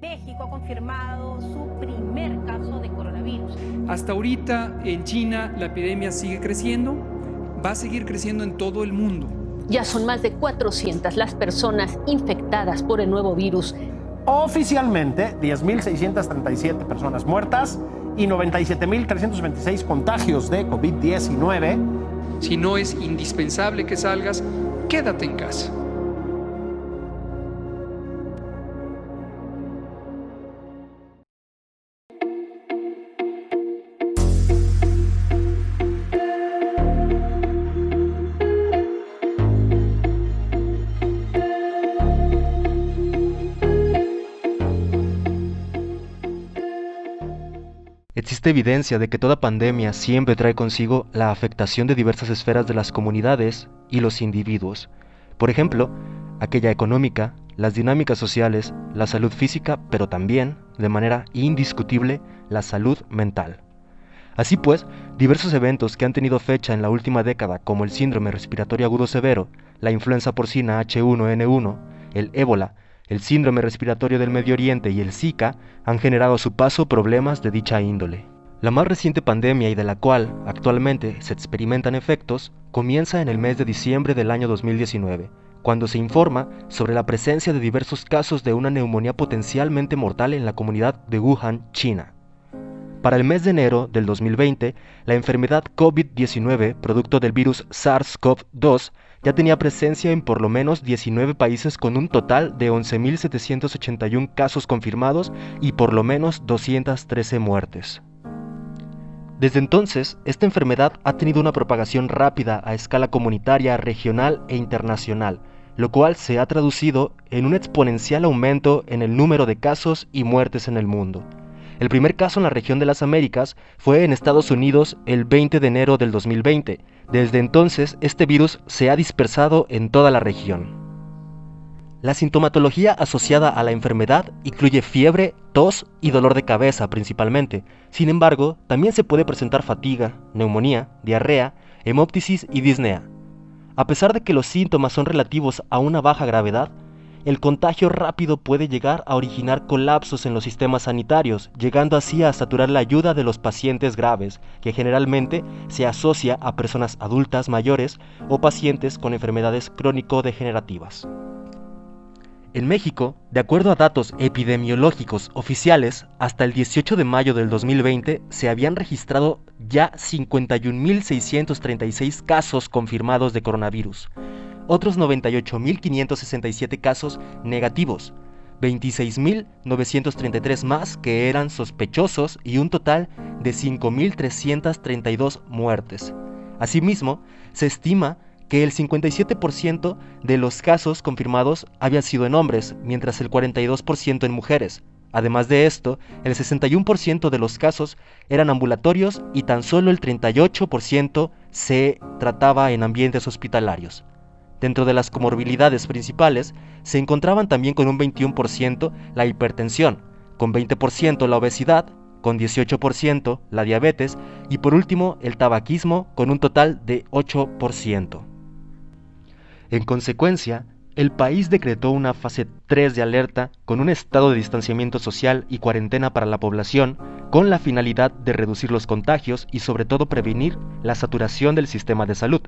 México ha confirmado su primer caso de coronavirus. Hasta ahorita en China la epidemia sigue creciendo, va a seguir creciendo en todo el mundo. Ya son más de 400 las personas infectadas por el nuevo virus. Oficialmente, 10.637 personas muertas y 97.326 contagios de COVID-19. Si no es indispensable que salgas, quédate en casa. Existe evidencia de que toda pandemia siempre trae consigo la afectación de diversas esferas de las comunidades y los individuos. Por ejemplo, aquella económica, las dinámicas sociales, la salud física, pero también, de manera indiscutible, la salud mental. Así pues, diversos eventos que han tenido fecha en la última década, como el síndrome respiratorio agudo severo, la influenza porcina H1N1, el ébola, el síndrome respiratorio del Medio Oriente y el Zika han generado a su paso problemas de dicha índole. La más reciente pandemia y de la cual actualmente se experimentan efectos comienza en el mes de diciembre del año 2019, cuando se informa sobre la presencia de diversos casos de una neumonía potencialmente mortal en la comunidad de Wuhan, China. Para el mes de enero del 2020, la enfermedad COVID-19, producto del virus SARS-CoV-2, ya tenía presencia en por lo menos 19 países con un total de 11.781 casos confirmados y por lo menos 213 muertes. Desde entonces, esta enfermedad ha tenido una propagación rápida a escala comunitaria, regional e internacional, lo cual se ha traducido en un exponencial aumento en el número de casos y muertes en el mundo. El primer caso en la región de las Américas fue en Estados Unidos el 20 de enero del 2020. Desde entonces, este virus se ha dispersado en toda la región. La sintomatología asociada a la enfermedad incluye fiebre, tos y dolor de cabeza principalmente. Sin embargo, también se puede presentar fatiga, neumonía, diarrea, hemóptisis y disnea. A pesar de que los síntomas son relativos a una baja gravedad, el contagio rápido puede llegar a originar colapsos en los sistemas sanitarios, llegando así a saturar la ayuda de los pacientes graves, que generalmente se asocia a personas adultas mayores o pacientes con enfermedades crónico-degenerativas. En México, de acuerdo a datos epidemiológicos oficiales, hasta el 18 de mayo del 2020 se habían registrado ya 51.636 casos confirmados de coronavirus, otros 98.567 casos negativos, 26.933 más que eran sospechosos y un total de 5.332 muertes. Asimismo, se estima que el 57% de los casos confirmados había sido en hombres, mientras el 42% en mujeres. Además de esto, el 61% de los casos eran ambulatorios y tan solo el 38% se trataba en ambientes hospitalarios. Dentro de las comorbilidades principales, se encontraban también con un 21% la hipertensión, con 20% la obesidad, con 18% la diabetes y por último el tabaquismo con un total de 8%. En consecuencia, el país decretó una fase 3 de alerta con un estado de distanciamiento social y cuarentena para la población con la finalidad de reducir los contagios y sobre todo prevenir la saturación del sistema de salud,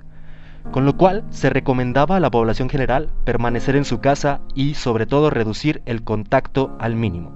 con lo cual se recomendaba a la población general permanecer en su casa y sobre todo reducir el contacto al mínimo.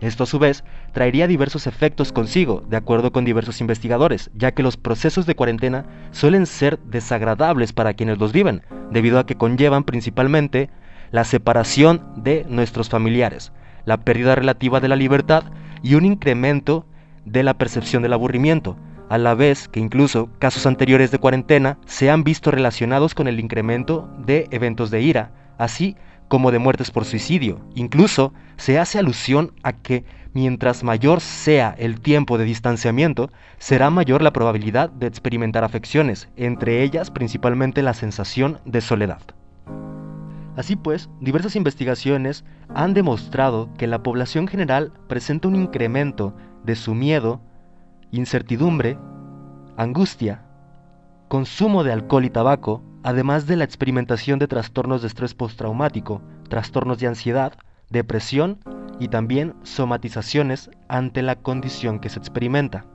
Esto a su vez traería diversos efectos consigo, de acuerdo con diversos investigadores, ya que los procesos de cuarentena suelen ser desagradables para quienes los viven, debido a que conllevan principalmente la separación de nuestros familiares, la pérdida relativa de la libertad y un incremento de la percepción del aburrimiento, a la vez que incluso casos anteriores de cuarentena se han visto relacionados con el incremento de eventos de ira, así como de muertes por suicidio. Incluso se hace alusión a que mientras mayor sea el tiempo de distanciamiento, será mayor la probabilidad de experimentar afecciones, entre ellas principalmente la sensación de soledad. Así pues, diversas investigaciones han demostrado que la población general presenta un incremento de su miedo, incertidumbre, angustia, consumo de alcohol y tabaco, además de la experimentación de trastornos de estrés postraumático, trastornos de ansiedad, depresión y también somatizaciones ante la condición que se experimenta.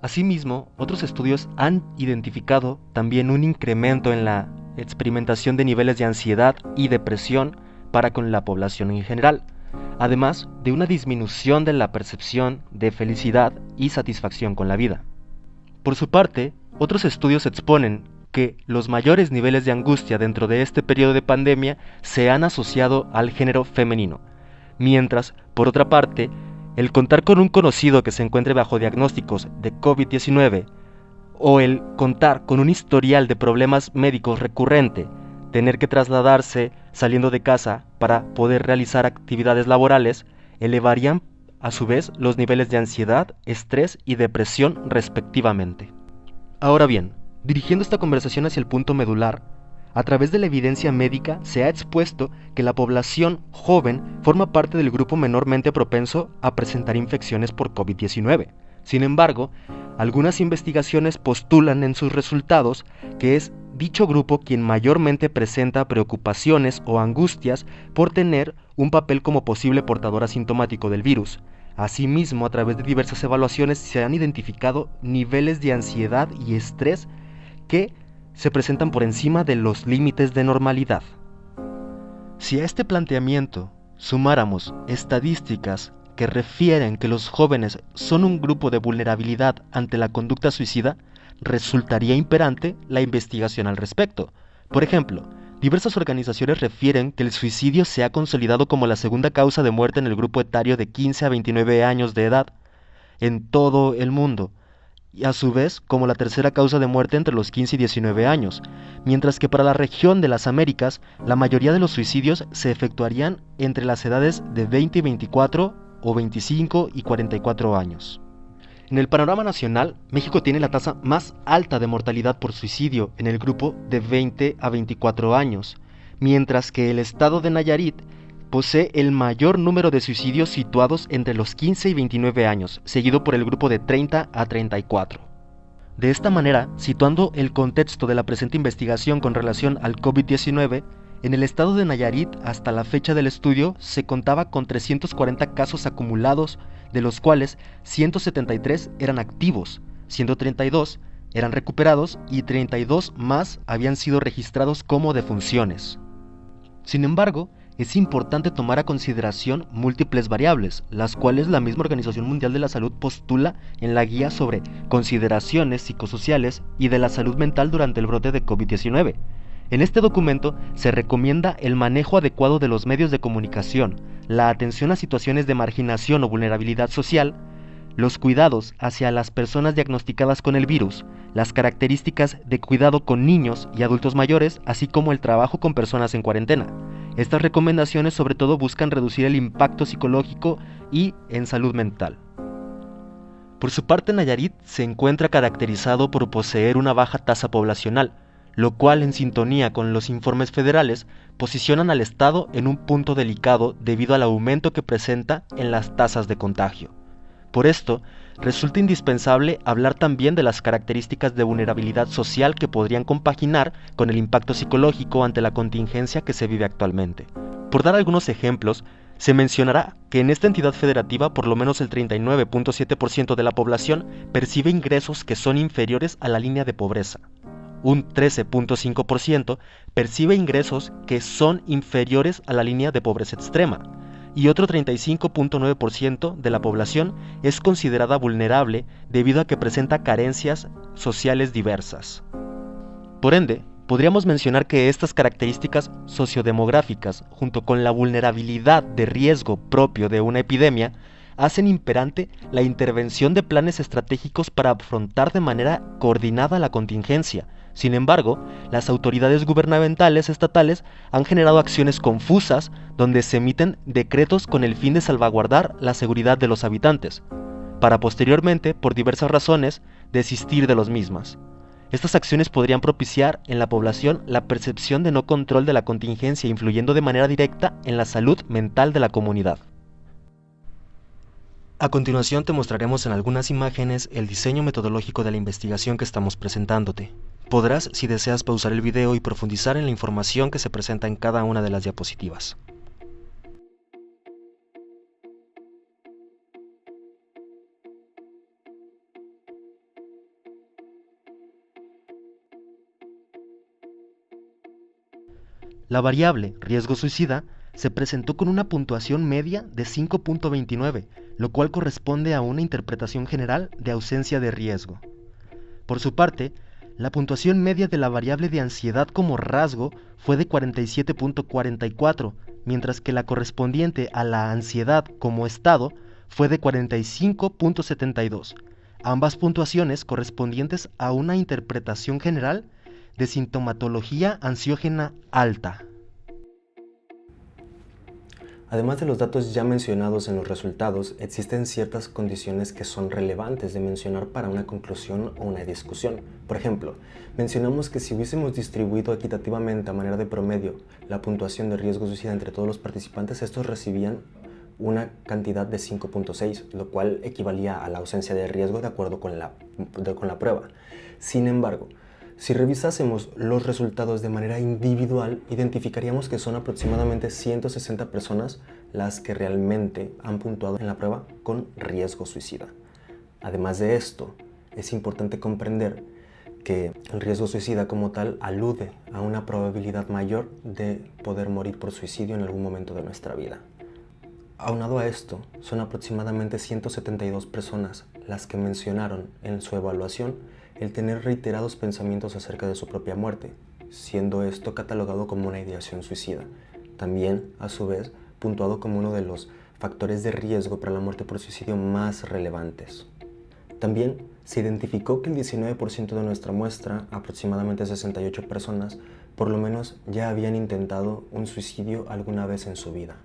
Asimismo, otros estudios han identificado también un incremento en la experimentación de niveles de ansiedad y depresión para con la población en general, además de una disminución de la percepción de felicidad y satisfacción con la vida. Por su parte, otros estudios exponen que los mayores niveles de angustia dentro de este periodo de pandemia se han asociado al género femenino, mientras, por otra parte, el contar con un conocido que se encuentre bajo diagnósticos de COVID-19 o el contar con un historial de problemas médicos recurrente, tener que trasladarse saliendo de casa para poder realizar actividades laborales, elevarían a su vez los niveles de ansiedad, estrés y depresión respectivamente. Ahora bien, dirigiendo esta conversación hacia el punto medular, a través de la evidencia médica se ha expuesto que la población joven forma parte del grupo menormente propenso a presentar infecciones por COVID-19. Sin embargo, algunas investigaciones postulan en sus resultados que es dicho grupo quien mayormente presenta preocupaciones o angustias por tener un papel como posible portador asintomático del virus. Asimismo, a través de diversas evaluaciones se han identificado niveles de ansiedad y estrés que se presentan por encima de los límites de normalidad. Si a este planteamiento sumáramos estadísticas que refieren que los jóvenes son un grupo de vulnerabilidad ante la conducta suicida, resultaría imperante la investigación al respecto. Por ejemplo, diversas organizaciones refieren que el suicidio se ha consolidado como la segunda causa de muerte en el grupo etario de 15 a 29 años de edad en todo el mundo, y a su vez como la tercera causa de muerte entre los 15 y 19 años, mientras que para la región de las Américas, la mayoría de los suicidios se efectuarían entre las edades de 20 y 24 o 25 y 44 años. En el panorama nacional, México tiene la tasa más alta de mortalidad por suicidio en el grupo de 20 a 24 años, mientras que el estado de Nayarit posee el mayor número de suicidios situados entre los 15 y 29 años, seguido por el grupo de 30 a 34. De esta manera, situando el contexto de la presente investigación con relación al COVID-19, en el estado de Nayarit, hasta la fecha del estudio, se contaba con 340 casos acumulados, de los cuales 173 eran activos, 132 eran recuperados y 32 más habían sido registrados como defunciones. Sin embargo, es importante tomar a consideración múltiples variables, las cuales la misma Organización Mundial de la Salud postula en la guía sobre consideraciones psicosociales y de la salud mental durante el brote de COVID-19. En este documento se recomienda el manejo adecuado de los medios de comunicación, la atención a situaciones de marginación o vulnerabilidad social, los cuidados hacia las personas diagnosticadas con el virus, las características de cuidado con niños y adultos mayores, así como el trabajo con personas en cuarentena. Estas recomendaciones sobre todo buscan reducir el impacto psicológico y en salud mental. Por su parte, Nayarit se encuentra caracterizado por poseer una baja tasa poblacional, lo cual, en sintonía con los informes federales, posicionan al estado en un punto delicado debido al aumento que presenta en las tasas de contagio. Por esto, resulta indispensable hablar también de las características de vulnerabilidad social que podrían compaginar con el impacto psicológico ante la contingencia que se vive actualmente. Por dar algunos ejemplos, se mencionará que en esta entidad federativa por lo menos el 39.7% de la población percibe ingresos que son inferiores a la línea de pobreza. Un 13.5% percibe ingresos que son inferiores a la línea de pobreza extrema, y otro 35.9% de la población es considerada vulnerable debido a que presenta carencias sociales diversas. Por ende, podríamos mencionar que estas características sociodemográficas, junto con la vulnerabilidad de riesgo propio de una epidemia, hacen imperante la intervención de planes estratégicos para afrontar de manera coordinada la contingencia. Sin embargo, las autoridades gubernamentales estatales han generado acciones confusas donde se emiten decretos con el fin de salvaguardar la seguridad de los habitantes, para posteriormente, por diversas razones, desistir de los mismas. Estas acciones podrían propiciar en la población la percepción de no control de la contingencia, influyendo de manera directa en la salud mental de la comunidad. A continuación te mostraremos en algunas imágenes el diseño metodológico de la investigación que estamos presentándote. Podrás, si deseas, pausar el video y profundizar en la información que se presenta en cada una de las diapositivas. La variable riesgo suicida se presentó con una puntuación media de 5.29, lo cual corresponde a una interpretación general de ausencia de riesgo. Por su parte, la puntuación media de la variable de ansiedad como rasgo fue de 47.44, mientras que la correspondiente a la ansiedad como estado fue de 45.72, ambas puntuaciones correspondientes a una interpretación general de sintomatología ansiógena alta. Además de los datos ya mencionados en los resultados, existen ciertas condiciones que son relevantes de mencionar para una conclusión o una discusión. Por ejemplo, mencionamos que si hubiésemos distribuido equitativamente a manera de promedio la puntuación de riesgo suicida entre todos los participantes, estos recibían una cantidad de 5.6, lo cual equivalía a la ausencia de riesgo de acuerdo con la prueba. Sin embargo, si revisásemos los resultados de manera individual, identificaríamos que son aproximadamente 160 personas las que realmente han puntuado en la prueba con riesgo suicida. Además de esto, es importante comprender que el riesgo suicida como tal alude a una probabilidad mayor de poder morir por suicidio en algún momento de nuestra vida. Aunado a esto, son aproximadamente 172 personas las que mencionaron en su evaluación el tener reiterados pensamientos acerca de su propia muerte, siendo esto catalogado como una ideación suicida. También, a su vez, puntuado como uno de los factores de riesgo para la muerte por suicidio más relevantes. También se identificó que el 19% de nuestra muestra, aproximadamente 68 personas, por lo menos ya habían intentado un suicidio alguna vez en su vida.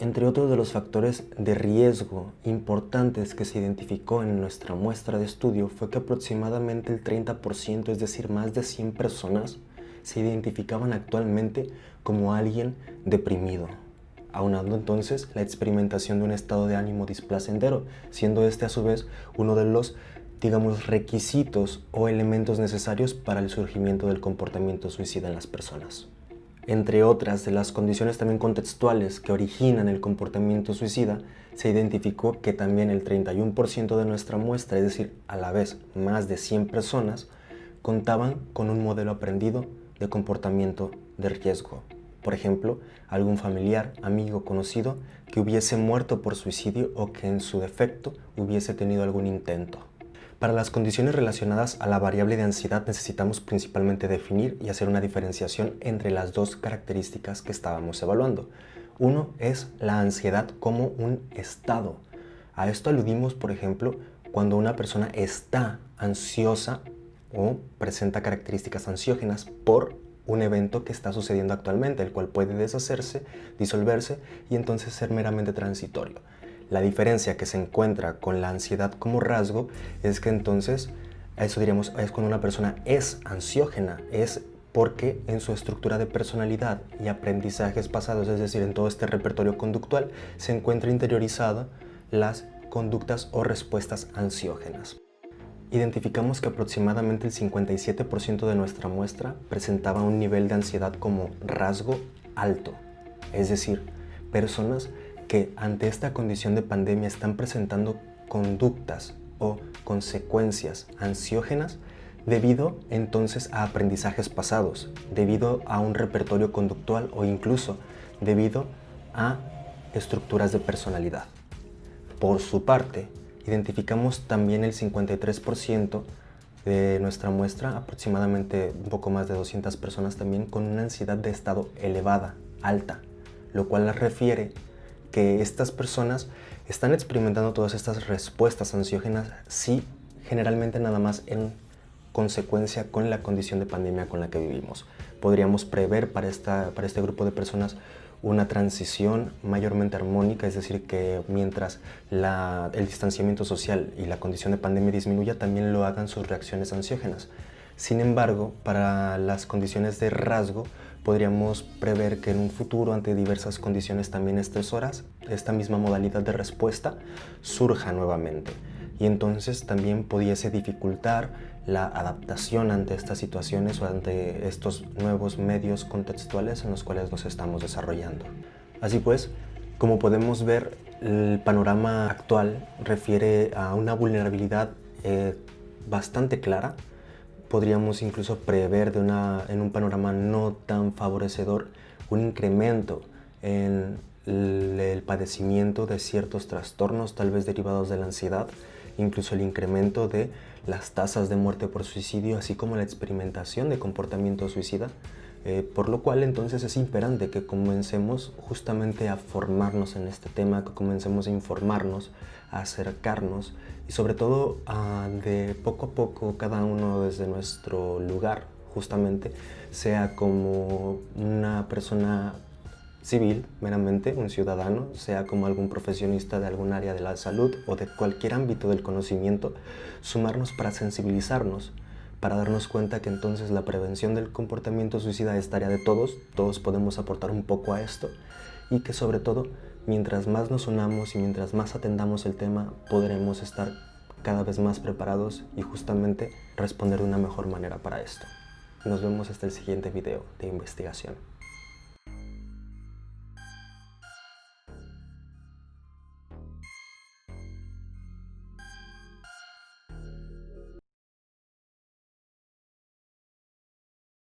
Entre otros de los factores de riesgo importantes que se identificó en nuestra muestra de estudio fue que aproximadamente el 30%, es decir, más de 100 personas, se identificaban actualmente como alguien deprimido, aunando entonces la experimentación de un estado de ánimo displacentero, siendo este a su vez uno de los, requisitos o elementos necesarios para el surgimiento del comportamiento suicida en las personas. Entre otras de las condiciones también contextuales que originan el comportamiento suicida, se identificó que también el 31% de nuestra muestra, es decir, a la vez más de 100 personas, contaban con un modelo aprendido de comportamiento de riesgo. Por ejemplo, algún familiar, amigo, conocido que hubiese muerto por suicidio o que en su defecto hubiese tenido algún intento. Para las condiciones relacionadas a la variable de ansiedad necesitamos principalmente definir y hacer una diferenciación entre las dos características que estábamos evaluando. Uno es la ansiedad como un estado. A esto aludimos, por ejemplo, cuando una persona está ansiosa o presenta características ansiógenas por un evento que está sucediendo actualmente, el cual puede deshacerse, disolverse y entonces ser meramente transitorio. La diferencia que se encuentra con la ansiedad como rasgo es que entonces, eso diríamos, es cuando una persona es ansiógena, es porque en su estructura de personalidad y aprendizajes pasados, es decir, en todo este repertorio conductual, se encuentra interiorizada las conductas o respuestas ansiógenas. Identificamos que aproximadamente el 57% de nuestra muestra presentaba un nivel de ansiedad como rasgo alto, es decir, personas que ante esta condición de pandemia están presentando conductas o consecuencias ansiógenas debido entonces a aprendizajes pasados, debido a un repertorio conductual o incluso debido a estructuras de personalidad. Por su parte, identificamos también el 53% de nuestra muestra, aproximadamente un poco más de 200 personas también, con una ansiedad de estado elevada, alta, lo cual las refiere que estas personas están experimentando todas estas respuestas ansiógenas, sí, generalmente nada más en consecuencia con la condición de pandemia con la que vivimos. Podríamos prever para este grupo de personas una transición mayormente armónica, es decir, que mientras el distanciamiento social y la condición de pandemia disminuya, también lo hagan sus reacciones ansiógenas. Sin embargo, para las condiciones de rasgo, podríamos prever que en un futuro, ante diversas condiciones también estresoras, esta misma modalidad de respuesta surja nuevamente y entonces también pudiese dificultar la adaptación ante estas situaciones o ante estos nuevos medios contextuales en los cuales nos estamos desarrollando. Así pues, como podemos ver, el panorama actual refiere a una vulnerabilidad bastante clara, podríamos incluso prever en un panorama no tan favorecedor un incremento en el padecimiento de ciertos trastornos, tal vez derivados de la ansiedad, incluso el incremento de las tasas de muerte por suicidio, así como la experimentación de comportamiento suicida, por lo cual entonces es imperante que comencemos justamente a formarnos en este tema, que comencemos a informarnos, a acercarnos y sobre todo de poco a poco cada uno desde nuestro lugar, justamente, sea como una persona civil, meramente un ciudadano, sea como algún profesionista de algún área de la salud o de cualquier ámbito del conocimiento, sumarnos para sensibilizarnos, para darnos cuenta que entonces la prevención del comportamiento suicida es tarea de todos, todos podemos aportar un poco a esto y que sobre todo, mientras más nos unamos y mientras más atendamos el tema, podremos estar cada vez más preparados y justamente responder de una mejor manera para esto. Nos vemos hasta el siguiente video de investigación.